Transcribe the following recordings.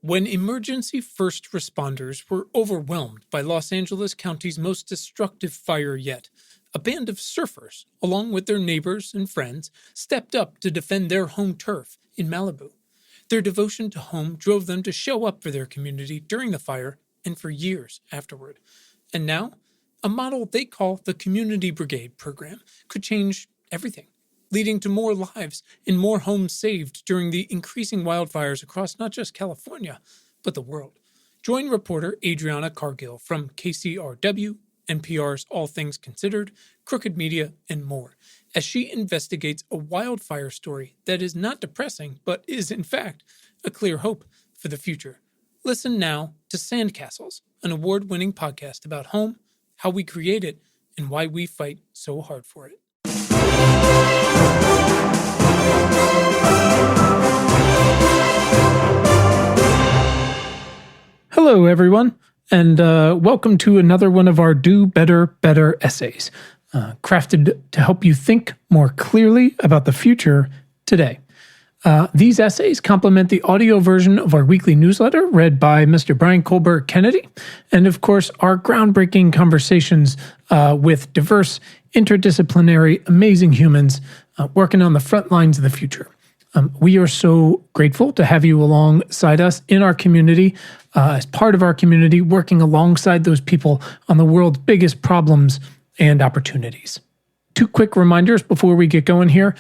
When emergency first responders were overwhelmed by Los Angeles County's most destructive fire yet, a band of surfers, along with their neighbors and friends, stepped up to defend their home turf in Malibu. Their devotion to home drove them to show up for their community during the fire and for years afterward. And now, a model they call the Community Brigade program could change everything, leading to more lives and more homes saved during the increasing wildfires across not just California, but the world. Join reporter Adriana Cargill from KCRW, NPR's All Things Considered, Crooked Media, and more, as she investigates a wildfire story that is not depressing, but is, in fact, a clear hope for the future. Listen now to Sandcastles, an award-winning podcast about home, how we create it, and why we fight so hard for it. Hello, everyone, and welcome to another one of our Do Better, Better essays, crafted to help you think more clearly about the future today. These essays complement the audio version of our weekly newsletter read by Mr. Brian Colbert Kennedy, and of course, our groundbreaking conversations with diverse, interdisciplinary, amazing humans working on the front lines of the future. We are so grateful to have you alongside us in our community, as part of our community, working alongside those people on the world's biggest problems and opportunities. Two quick reminders before we get going here.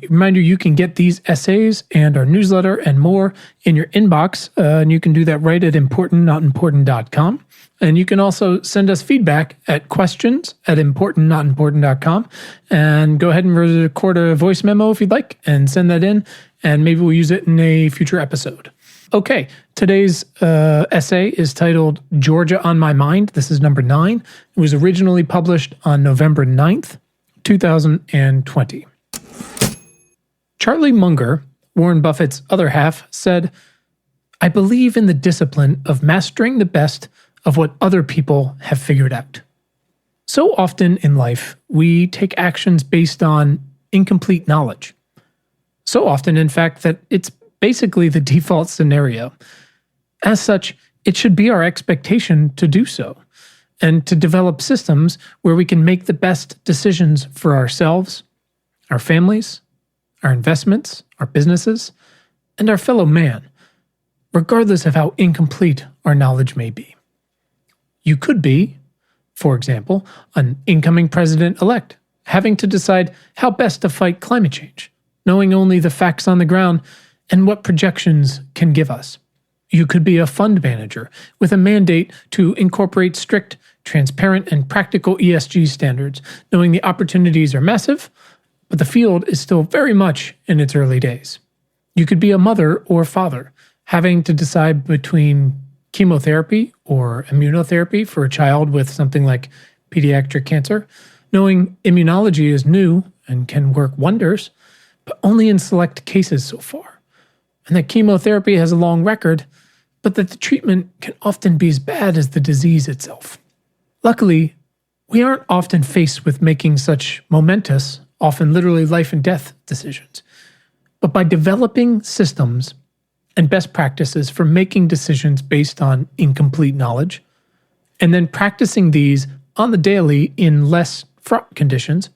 Reminder, you can get these essays and our newsletter and more in your inbox, and you can do that right at importantnotimportant.com. And you can also send us feedback at questions@importantnotimportant.com, and go ahead and record a voice memo if you'd like and send that in, and maybe we'll use it in a future episode. Okay, today's essay is titled Georgia on My Mind. This is number 9. It was originally published on November 9th, 2020. Charlie Munger, Warren Buffett's other half, said, "I believe in the discipline of mastering the best of what other people have figured out." So often in life, we take actions based on incomplete knowledge. So often, in fact, that it's basically the default scenario. As such, it should be our expectation to do so, and to develop systems where we can make the best decisions for ourselves, our families, our investments, our businesses, and our fellow man, regardless of how incomplete our knowledge may be. You could be, for example, an incoming president-elect, having to decide how best to fight climate change, knowing only the facts on the ground and what projections can give us. You could be a fund manager with a mandate to incorporate strict, transparent, and practical ESG standards, knowing the opportunities are massive, but the field is still very much in its early days. You could be a mother or father, having to decide between chemotherapy or immunotherapy for a child with something like pediatric cancer, knowing immunology is new and can work wonders, but only in select cases so far, and that chemotherapy has a long record, but that the treatment can often be as bad as the disease itself. Luckily, we aren't often faced with making such momentous, often literally life and death decisions. But by developing systems and best practices for making decisions based on incomplete knowledge, and then practicing these on the daily in less fraught conditions,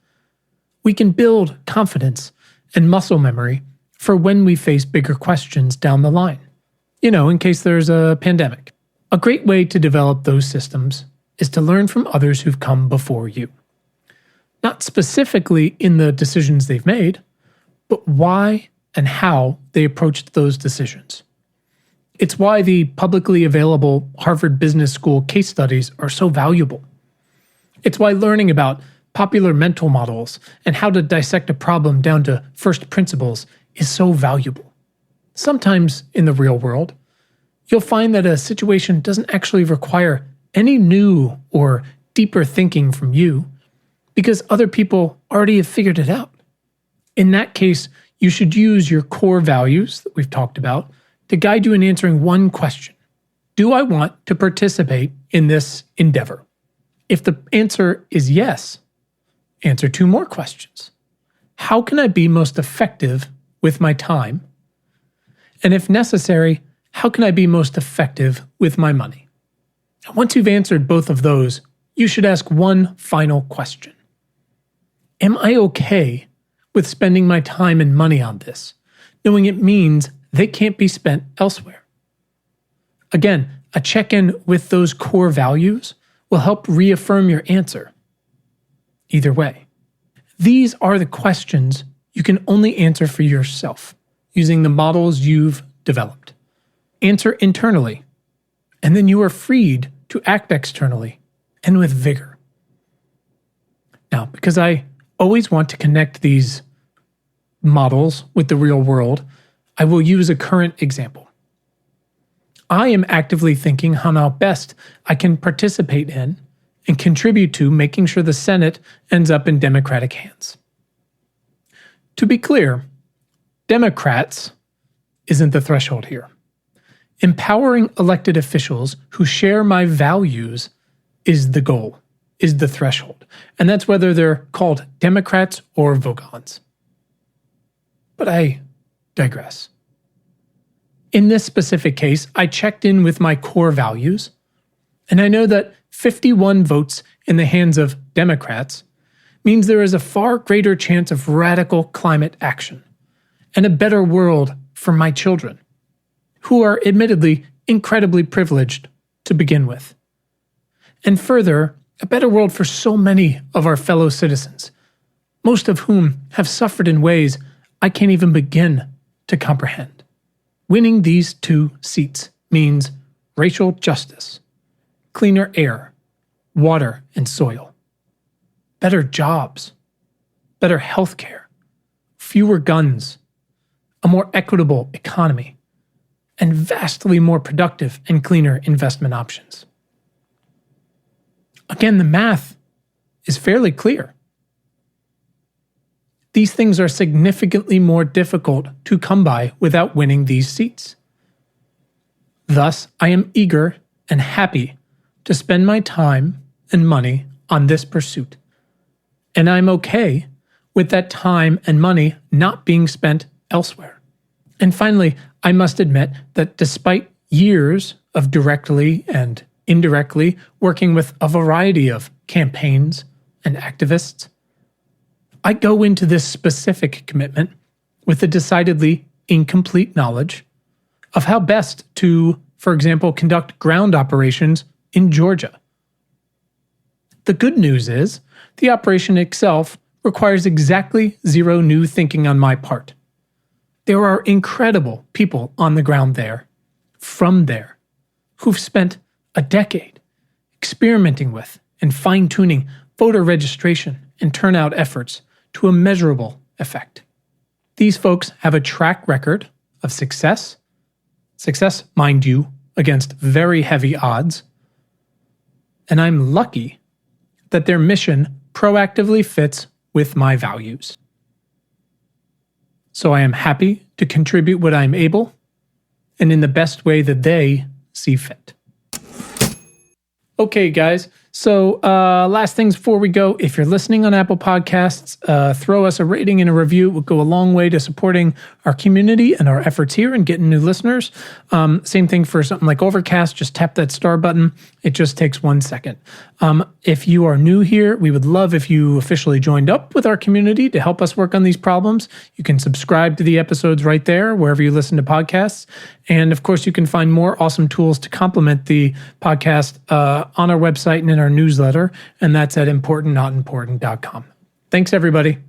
we can build confidence and muscle memory for when we face bigger questions down the line. In case there's a pandemic. A great way to develop those systems is to learn from others who've come before you. Not specifically in the decisions they've made, but why and how they approached those decisions. It's why the publicly available Harvard Business School case studies are so valuable. It's why learning about popular mental models and how to dissect a problem down to first principles is so valuable. Sometimes in the real world, you'll find that a situation doesn't actually require any new or deeper thinking from you because other people already have figured it out. In that case, you should use your core values that we've talked about to guide you in answering one question. Do I want to participate in this endeavor? If the answer is yes, answer 2 more questions. How can I be most effective with my time? And if necessary, how can I be most effective with my money? And once you've answered both of those, you should ask one final question. Am I okay with spending my time and money on this, knowing it means they can't be spent elsewhere? Again, a check-in with those core values will help reaffirm your answer. Either way, these are the questions you can only answer for yourself using the models you've developed. Answer internally, and then you are freed to act externally and with vigor. Now, because I always want to connect these models with the real world, I will use a current example. I am actively thinking how best I can participate in and contribute to making sure the Senate ends up in Democratic hands. To be clear, Democrats isn't the threshold here. Empowering elected officials who share my values is the goal, is the threshold, and that's whether they're called Democrats or Vogons. But I digress. In this specific case, I checked in with my core values, and I know that 51 votes in the hands of Democrats means there is a far greater chance of radical climate action and a better world for my children, who are admittedly incredibly privileged to begin with. And further, a better world for so many of our fellow citizens, most of whom have suffered in ways I can't even begin to comprehend. Winning these 2 seats means racial justice, cleaner air, water and soil, better jobs, better healthcare, fewer guns, a more equitable economy, and vastly more productive and cleaner investment options. Again, the math is fairly clear. These things are significantly more difficult to come by without winning these seats. Thus, I am eager and happy to spend my time and money on this pursuit. And I'm okay with that time and money not being spent elsewhere. And finally, I must admit that despite years of directly and indirectly working with a variety of campaigns and activists, I go into this specific commitment with a decidedly incomplete knowledge of how best to, for example, conduct ground operations in Georgia. The good news is, the operation itself requires exactly zero new thinking on my part. There are incredible people on the ground there, from there, who've spent a decade experimenting with and fine-tuning voter registration and turnout efforts to a measurable effect. These folks have a track record of success, mind you, against very heavy odds, and I'm lucky that their mission proactively fits with my values. So I am happy to contribute what I'm able, and in the best way that they see fit. Okay, guys. So last things before we go, if you're listening on Apple Podcasts, throw us a rating and a review. It would go a long way to supporting our community and our efforts here and getting new listeners. Same thing for something like Overcast. Just tap that star button. It just takes 1 second. If you are new here, we would love if you officially joined up with our community to help us work on these problems. You can subscribe to the episodes right there, wherever you listen to podcasts. And of course, you can find more awesome tools to complement the podcast on our website and in our newsletter, and that's at importantnotimportant.com. Thanks, everybody.